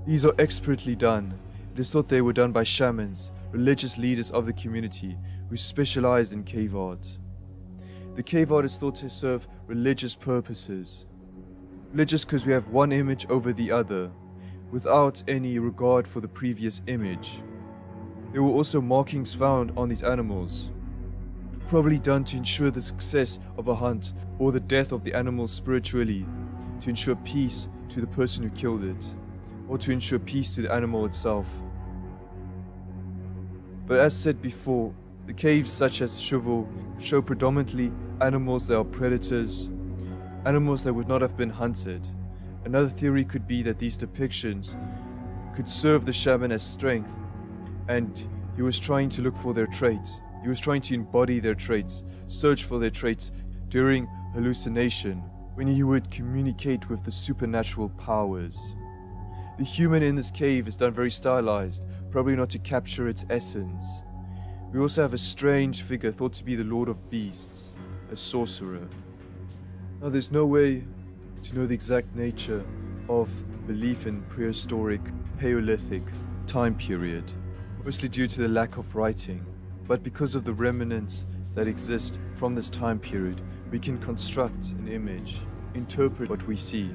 These are expertly done. It is thought they were done by shamans, religious leaders of the community who specialized in cave art. The cave art is thought to serve religious purposes. Religious because we have one image over the other, without any regard for the previous image. There were also markings found on these animals, probably done to ensure the success of a hunt or the death of the animal spiritually, to ensure peace to the person who killed it, or to ensure peace to the animal itself. But as said before, the caves such as Chauveau show predominantly animals that are predators, animals that would not have been hunted. Another theory could be that these depictions could serve the shaman as strength, and he was trying to look for their traits. He was trying to embody their traits, search for their traits during hallucination, when he would communicate with the supernatural powers. The human in this cave is done very stylized, probably not to capture its essence. We also have a strange figure thought to be the Lord of Beasts, a sorcerer. Now there's no way to know the exact nature of belief in prehistoric, Paleolithic time period, mostly due to the lack of writing. But because of the remnants that exist from this time period, we can construct an image, interpret what we see.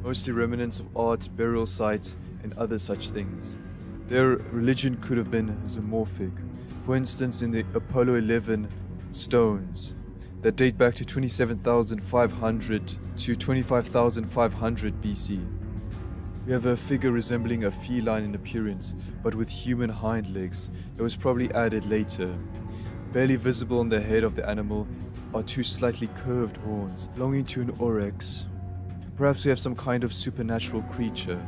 Mostly remnants of art, burial site, and other such things. Their religion could have been zoomorphic. For instance, in the Apollo 11 stones that date back to 27,500 to 25,500 BC. We have a figure resembling a feline in appearance, but with human hind legs that was probably added later. Barely visible on the head of the animal are two slightly curved horns belonging to an oryx. Perhaps we have some kind of supernatural creature,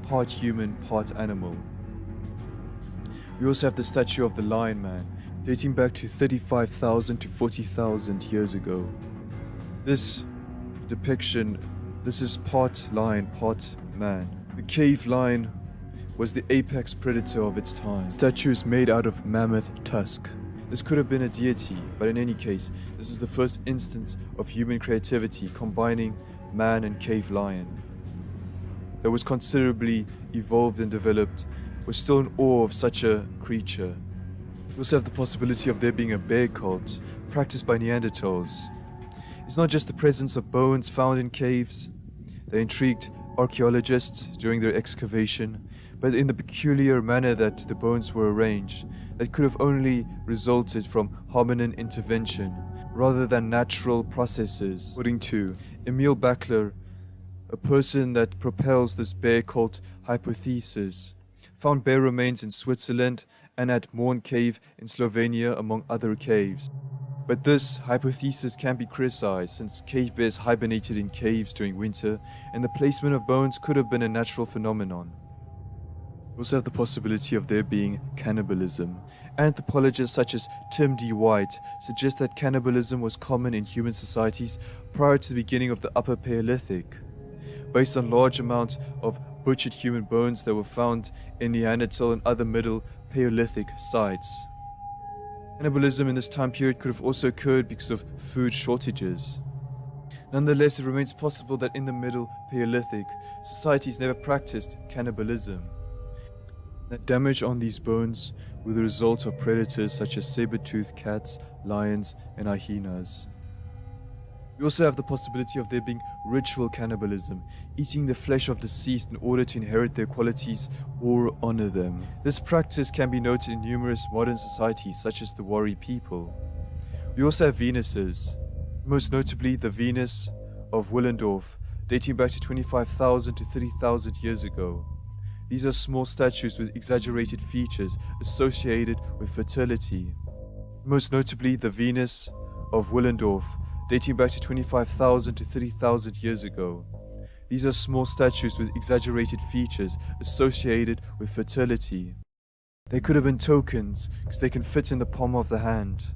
part human, part animal. We also have the statue of the Lion Man, dating back to 35,000 to 40,000 years ago. This depiction, this is part lion, part man. The cave lion was the apex predator of its time. The statue is made out of mammoth tusk. This could have been a deity, but in any case, this is the first instance of human creativity combining man and cave lion. That was considerably evolved and developed, was still in awe of such a creature. We also have the possibility of there being a bear cult practiced by Neanderthals. It's not just the presence of bones found in caves that intrigued archaeologists during their excavation, but in the peculiar manner that the bones were arranged, that could have only resulted from hominin intervention rather than natural processes. According to Emil Bachler, a person that propels this bear cult hypothesis, found bear remains in Switzerland and at Morn Cave in Slovenia, among other caves. But this hypothesis can be criticized, since cave bears hibernated in caves during winter, and the placement of bones could have been a natural phenomenon. We also have the possibility of there being cannibalism. Anthropologists such as Tim D. White suggest that cannibalism was common in human societies prior to the beginning of the Upper Paleolithic, based on large amounts of butchered human bones that were found in Neanderthal and other Middle Paleolithic sites. Cannibalism in this time period could have also occurred because of food shortages. Nonetheless, it remains possible that in the Middle Paleolithic, societies never practiced cannibalism. That damage on these bones were the result of predators such as saber-toothed cats, lions, and hyenas. We also have the possibility of there being ritual cannibalism, eating the flesh of deceased in order to inherit their qualities or honor them. This practice can be noted in numerous modern societies such as the Wari people. We also have Venuses, most notably the Venus of Willendorf, dating back to 25,000 to 30,000 years ago. These are small statues with exaggerated features associated with fertility. Most notably the Venus of Willendorf, dating back to 25,000 to 30,000 years ago. These are small statues with exaggerated features associated with fertility. They could have been tokens because they can fit in the palm of the hand.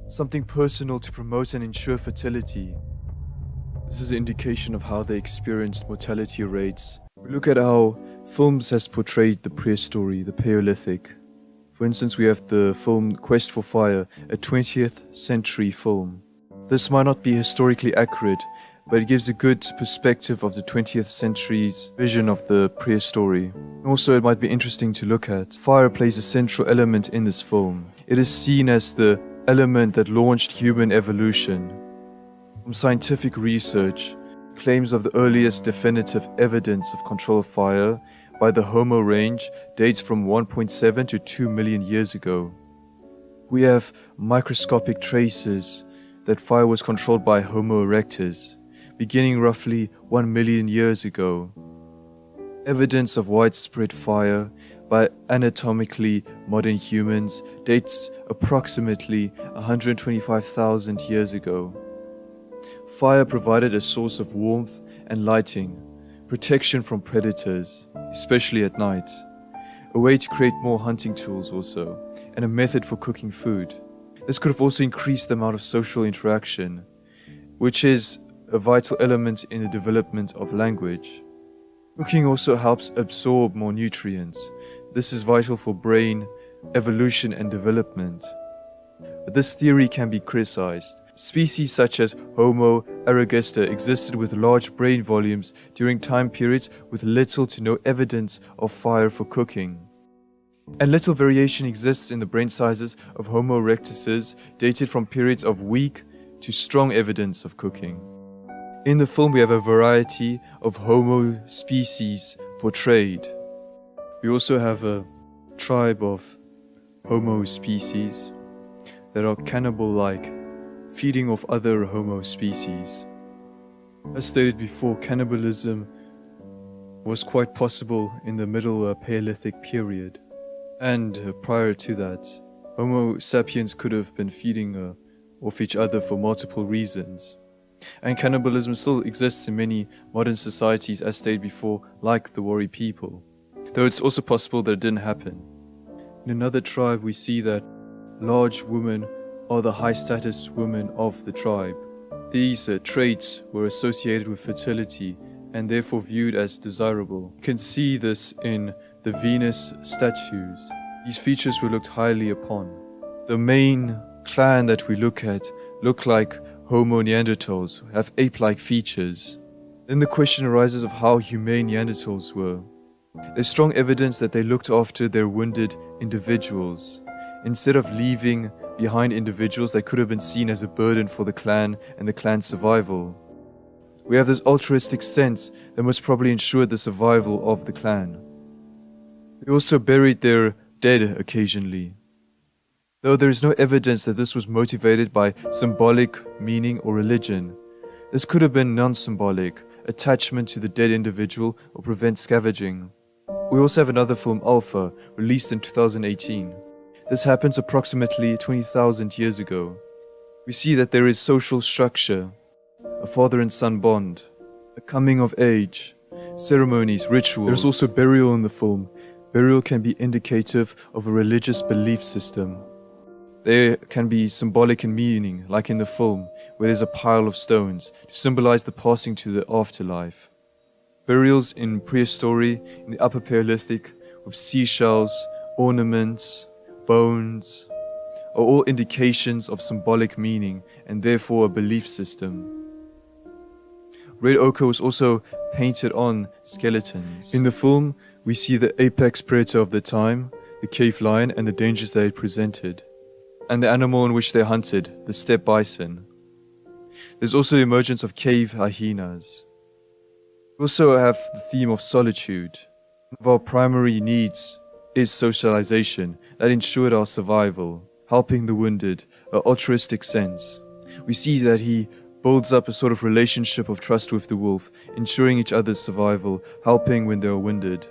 Something personal to promote and ensure fertility. This is an indication of how they experienced mortality rates. We look at how films has portrayed the prehistory, the Paleolithic. For instance, we have the film Quest for Fire, a 20th century film. This might not be historically accurate, but it gives a good perspective of the 20th century's vision of the prehistory. Also, it might be interesting to look at. Fire plays a central element in this film. It is seen as the element that launched human evolution. From scientific research, claims of the earliest definitive evidence of control of fire by the Homo range dates from 1.7 to 2 million years ago. We have microscopic traces that fire was controlled by Homo erectus, beginning roughly 1 million years ago. Evidence of widespread fire by anatomically modern humans dates approximately 125,000 years ago. Fire provided a source of warmth and lighting, protection from predators, especially at night, a way to create more hunting tools also, and a method for cooking food. This could have also increased the amount of social interaction, which is a vital element in the development of language. Cooking also helps absorb more nutrients. This is vital for brain evolution and development. But this theory can be criticized. Species such as Homo erectus existed with large brain volumes during time periods with little to no evidence of fire for cooking. And little variation exists in the brain sizes of Homo erectuses dated from periods of weak to strong evidence of cooking. In the film we have a variety of Homo species portrayed. We also have a tribe of Homo species that are cannibal-like, feeding off other Homo species. As stated before, cannibalism was quite possible in the Middle Paleolithic period. And prior to that, Homo sapiens could have been feeding off each other for multiple reasons. And cannibalism still exists in many modern societies, as stated before, like the Wari people. Though it's also possible that it didn't happen. In another tribe we see that large women are the high-status women of the tribe. These traits were associated with fertility and therefore viewed as desirable. You can see this in the Venus statues. These features were looked highly upon. The main clan that we look at look like Homo neanderthals, have ape-like features. Then the question arises of how humane Neanderthals were. There's strong evidence that they looked after their wounded individuals. Instead of leaving behind individuals that could have been seen as a burden for the clan and the clan's survival. We have this altruistic sense that most probably ensured the survival of the clan. They also buried their dead occasionally. Though there is no evidence that this was motivated by symbolic meaning or religion, this could have been non-symbolic, attachment to the dead individual or prevent scavenging. We also have another film, Alpha, released in 2018. This happens approximately 20,000 years ago. We see that there is social structure, a father and son bond, a coming of age, ceremonies, rituals. There's also burial in the film. Burial can be indicative of a religious belief system. There can be symbolic in meaning, like in the film, where there's a pile of stones to symbolize the passing to the afterlife. Burials in prehistory, in the Upper Paleolithic, with seashells, ornaments, bones, are all indications of symbolic meaning and therefore a belief system. Red ochre was also painted on skeletons. In the film, we see the apex predator of the time, the cave lion, and the dangers that it presented, and the animal in which they hunted, the steppe bison. There's also the emergence of cave hyenas. We also have the theme of solitude. One of our primary needs is socialization that ensured our survival, helping the wounded, an altruistic sense. We see that he builds up a sort of relationship of trust with the wolf, ensuring each other's survival, helping when they are wounded.